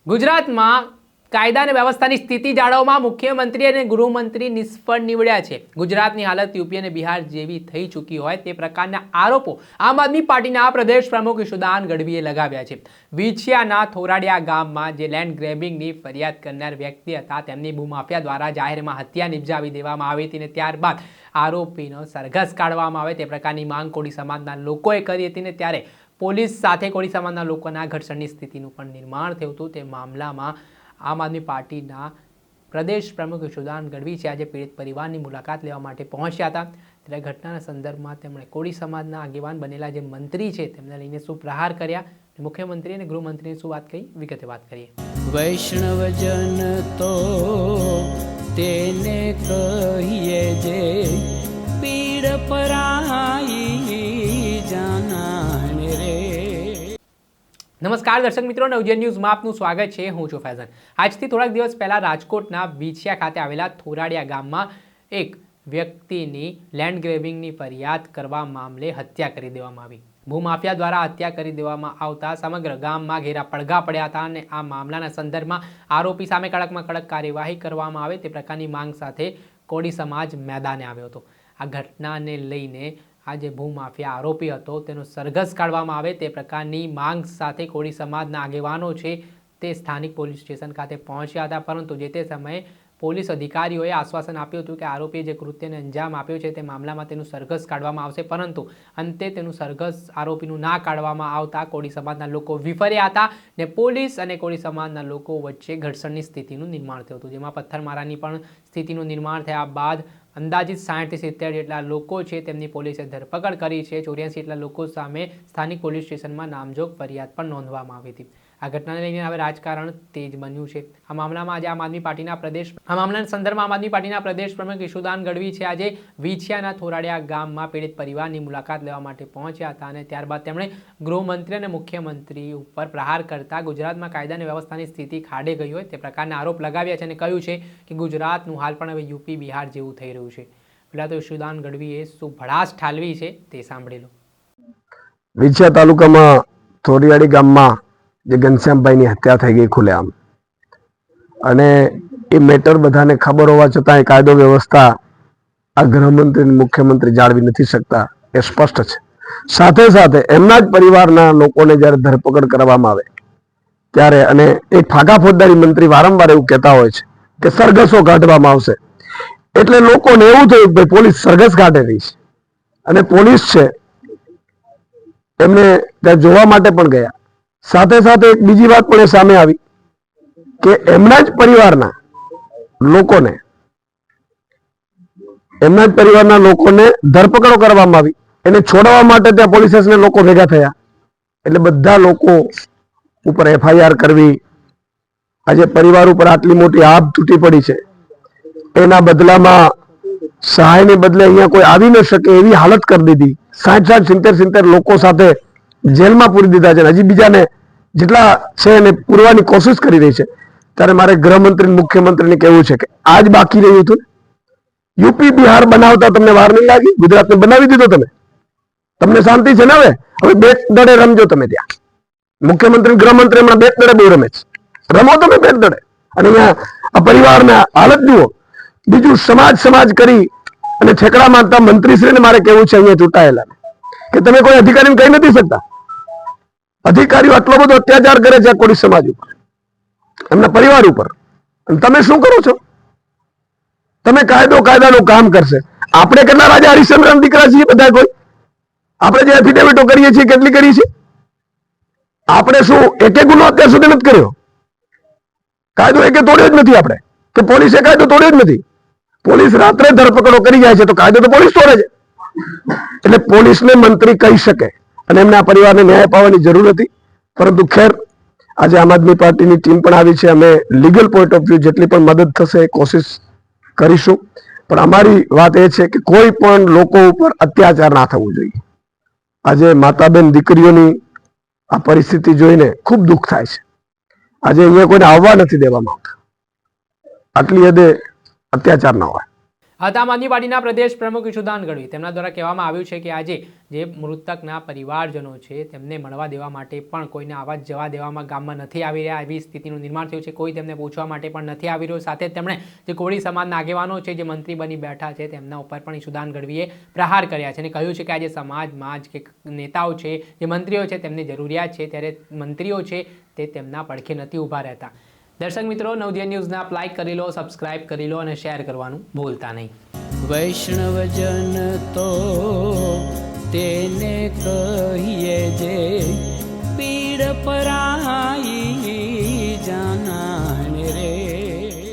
ગુજરાતમાં કાયદા અને વ્યવસ્થાની સ્થિતિ જાળવવામાં મુખ્યમંત્રી અને ગૃહમંત્રી નિષ્ફળ નીવડ્યા છે। ગુજરાતની હાલત યુપી અને બિહાર જેવી થઈ ચૂકી હોય તે પ્રકારના આરોપો આમ આદમી પાર્ટીના પ્રદેશ પ્રમુખ ઈશુદાન ગઢવીએ લગાવ્યા છે। વિછિયાના થોરાડિયા ગામમાં જે લેન્ડ ગ્રેબિંગની ફરિયાદ કરનાર વ્યક્તિ હતા તેમની ભૂમાફિયા દ્વારા જાહેરમાં હત્યા નિપજાવી દેવામાં આવી હતી અને ત્યારબાદ આરોપીનો સરઘસ કાઢવામાં આવે તે પ્રકારની માંગ કોળી સમાજના લોકોએ કરી હતી ને ત્યારે પોલીસ સાથે કોળી સમાજના લોકોના ઘર્ષણની સ્થિતિનું પણ નિર્માણ થયું હતું। તે મામલામાં આમ આદમી પાર્ટીના પ્રદેશ પ્રમુખ ઈશુદાન ગઢવી છે આજે પીડિત પરિવારની મુલાકાત લેવા માટે પહોંચ્યા હતા। ત્યારે ઘટનાના સંદર્ભમાં તેમણે કોળી સમાજના આગેવાન બનેલા જે મંત્રી છે તેમને લઈને શું પ્રહાર કર્યા, મુખ્યમંત્રી અને ગૃહમંત્રીની શું વાત કહી, વિગતે વાત કરીએ। વૈષ્ણવજન તો તેને કહીએ જે પીડ પરાઈ જાનાને રે। નમસ્કાર દર્શક મિત્રો, નવજીવન ન્યૂઝમાં આપનું સ્વાગત છે। હું છું ફૈઝન। આજથી થોડાક દિવસ પહેલા રાજકોટના વિછિયા ખાતે આવેલા થોરાડિયા ગામમાં એક વ્યક્તિની લેન્ડ ગ્રેબિંગની ફરિયાદ કરવા મામલે હત્યા કરી દેવામાં આવી। ભૂમાફિયા દ્વારા હત્યા કરી દેવામાં આવતા સમગ્ર ગામમાં ઘેરા પડઘા પડ્યા હતા અને આ મામલાના સંદર્ભમાં આરોપી સામે કડકમાં કડક કાર્યવાહી કરવામાં આવે તે પ્રકારની માંગ સાથે કોળી સમાજ મેદાને આવ્યો હતો। આ ઘટનાને લઈને આ જે ભૂમાફિયા આરોપી હતો તેનો સરઘસ કાઢવામાં આવે તે પ્રકારની માંગ સાથે કોળી સમાજના આગેવાનો છે તે સ્થાનિક પોલીસ સ્ટેશન ખાતે પહોંચ્યા હતા, પરંતુ જે તે સમયે પોલીસ અધિકારીઓએ આશ્વાસન આપ્યું હતું કે આરોપીએ જે કૃત્યને અંજામ આપ્યો છે તે મામલામાં તેનું સરઘસ કાઢવામાં આવશે, પરંતુ અંતે તેનું સરઘસ આરોપીનું ના કાઢવામાં આવતા કોળી સમાજના લોકો વિફર્યા હતા ને પોલીસ અને કોળી સમાજના લોકો વચ્ચે ઘર્ષણની સ્થિતિનું નિર્માણ થયું હતું, જેમાં પથ્થરમારાની પણ સ્થિતિનું નિર્માણ થયા બાદ અંદાજિત 60 થી 70 જેટલા લોકો છે તેમની પોલીસે ધરપકડ કરી છે। 84 જેટલા લોકો સામે સ્થાનિક પોલીસ સ્ટેશનમાં નામજોગ ફરિયાદ પણ નોંધવામાં આવી હતી। આ ઘટનાને લઈને હવે રાજકારણ તેજ બન્યું છે। આ મામલામાં આજે આમ આદમી પાર્ટીના સંદર્ભમાં આમ આદમી પાર્ટીના પ્રદેશ પ્રમુખ ઈશુદાન ગઢવી છે આજે વિછિયાના થોરાડિયા ગામમાં પીડિત પરિવારની મુલાકાત લેવા માટે પહોંચ્યા હતા અને ત્યારબાદ તેમણે ગૃહમંત્રી અને મુખ્યમંત્રી ઉપર પ્રહાર કરતા ગુજરાતમાં કાયદા અને વ્યવસ્થાની સ્થિતિ ખાડે ગઈ હોય તે પ્રકારના આરોપ લગાવ્યા છે અને કહ્યું છે કે ગુજરાતનું હાલ પણ હવે યુપી બિહાર જેવું થઈ રહ્યું છે। પહેલા તો ઈશુદાન ગઢવીએ શું ભડાસ ઠાલવી છે તે સાંભળી લો। વિછિયા તાલુકામાં થોરિયાડી ગામમાં જે ઘનશ્યામભાઈની હત્યા થઈ ગઈ ખુલ્લેઆમ, અને એ મેટર બધાને ખબર હોવા છતાં એ કાયદો વ્યવસ્થા આ ગૃહમંત્રી મુખ્યમંત્રી જાળવી નથી શકતા એ સ્પષ્ટ છે। સાથે સાથે એમના જ પરિવારના લોકોને જ્યારે ધરપકડ કરવામાં આવે ત્યારે, અને એક ફાકા ફોજદારી મંત્રી વારંવાર એવું કહેતા હોય છે કે સરઘસો કાઢવામાં આવશે, એટલે લોકોને એવું થયું કે પોલીસ સરઘસ કાઢે રહી છે અને પોલીસ છે એમને ત્યાં જોવા માટે પણ ગયા। સાથે સાથે એક બીજી વાત પણ સામે આવી કે એમના જ પરિવારના લોકોને ધરપકડો કરવામાં આવી, એને છોડવા માટે ત્યાં પોલીસ સ્ટેશને લોકો ભેગા થયા, એટલે બધા લોકો ઉપર FIR કરવી, આજે પરિવાર ઉપર આટલી મોટી આભ તૂટી પડી છે, એના બદલામાં સહાયને બદલે અહીંયા કોઈ આવી ન શકે એવી હાલત કરી દીધી। 60 70 લોકો સાથે જેલમાં પૂરી દીધા છે, હજી બીજાને જેટલા છે એને પૂરવાની કોશિશ કરી રહી છે। ત્યારે મારે ગૃહમંત્રી મુખ્યમંત્રીને કહેવું છે કે આજ બાકી રહ્યું હતું, યુપી બિહાર બનાવતા તમને વાર નહીં લાગી, ગુજરાતને બનાવી દીધો તમને શાંતિ છે ને? હવે બેટ દડે રમજો તમે ત્યાં। મુખ્યમંત્રી ગૃહમંત્રી હમણાં બેટ દડે બહુ રમે છે, રમો તમે બેટ દડે, અને અહીંયા આ પરિવારના હાલત જુઓ। બીજું સમાજ કરી અને ઠેકડા મારતા મંત્રીશ્રીને મારે કહેવું છે અહીંયા ચૂંટાયેલા કે તમે કોઈ અધિકારીને કહી નથી શકતા। અધિકારીઓ આટલો બધો અત્યાચાર કરે છે કોળી સમાજ ઉપર, એમના પરિવાર ઉપર, અને તમે શું કરો છો? તમે કાયદાનું કામ કરશે। આપણે કેટલા રાજા હરિશ્ચંદ્રના દીકરા છીએ બધા, કોઈ આપણે જે એફિડેવિટો કરીએ છીએ કેટલી કરી છે? આપણે શું એકે ગુનો અત્યાર સુધી નથી કર્યો? કાયદો એકે તોડ્યો જ નથી આપણે, કે પોલીસે કાયદો તોડ્યો જ નથી। પોલીસ રાત્રે ધરપકડો કરી જાય છે તો કાયદો તો પોલીસ તોડે છે। એટલે પોલીસને મંત્રી કહી શકે અને એમના પરિવારને ન્યાય પામવાની જરૂર હતી, પરંતુ ખેર આજે આમ આદમી પાર્ટીની ટીમ પણ આવી છે, અમે લીગલ પોઈન્ટ ઓફ વ્યૂ જેટલી પણ મદદ થશે એ કોશિશ કરીશું, પણ અમારી વાત એ છે કે કોઈ પણ લોકો ઉપર અત્યાચાર ના થવું જોઈએ। આજે માતાબેન દીકરીઓની આ પરિસ્થિતિ જોઈને ખૂબ દુઃખ થાય છે। આજે અહીંયા કોઈને આવવા નથી દેવામાં આવતા, આટલી હદે અત્યાચાર ના હોય। આમ આદમી પાર્ટીના પ્રદેશ પ્રમુખ ઈશુદાન ગઢવી તેમના દ્વારા કહેવામાં આવ્યું છે કે આજે જે મૃતકના પરિવારજનો છે તેમને મળવા દેવા માટે પણ કોઈને આવા જવા દેવામાં ગામમાં નથી આવી રહ્યા, એવી સ્થિતિનું નિર્માણ થયું છે. કોઈ તેમને પૂછવા માટે પણ નથી આવી રહ્યો. સાથે જ તેમણે જે કોળી સમાજના આગેવાનો છે, જે મંત્રી બની બેઠા છે, તેમના ઉપર પણ ઈશુદાન ગઢવીએ પ્રહાર કર્યા છે અને કહ્યું છે કે આજે સમાજમાં જ કે નેતાઓ છે, જે મંત્રીઓ છે, તેમની જરૂરિયાત છે, ત્યારે મંત્રીઓ છે તે તેમના પડખે નથી ઊભા રહેતા. દર્શક મિત્રો, નવજીવન ન્યૂઝને આપ લાઇક કરી લો, સબસ્ક્રાઇબ કરી લો અને શેર કરવાનું ભૂલતા નહીં. વૈષ્ણવજન તો તેને કહીએ જે પીડ પરાઈ.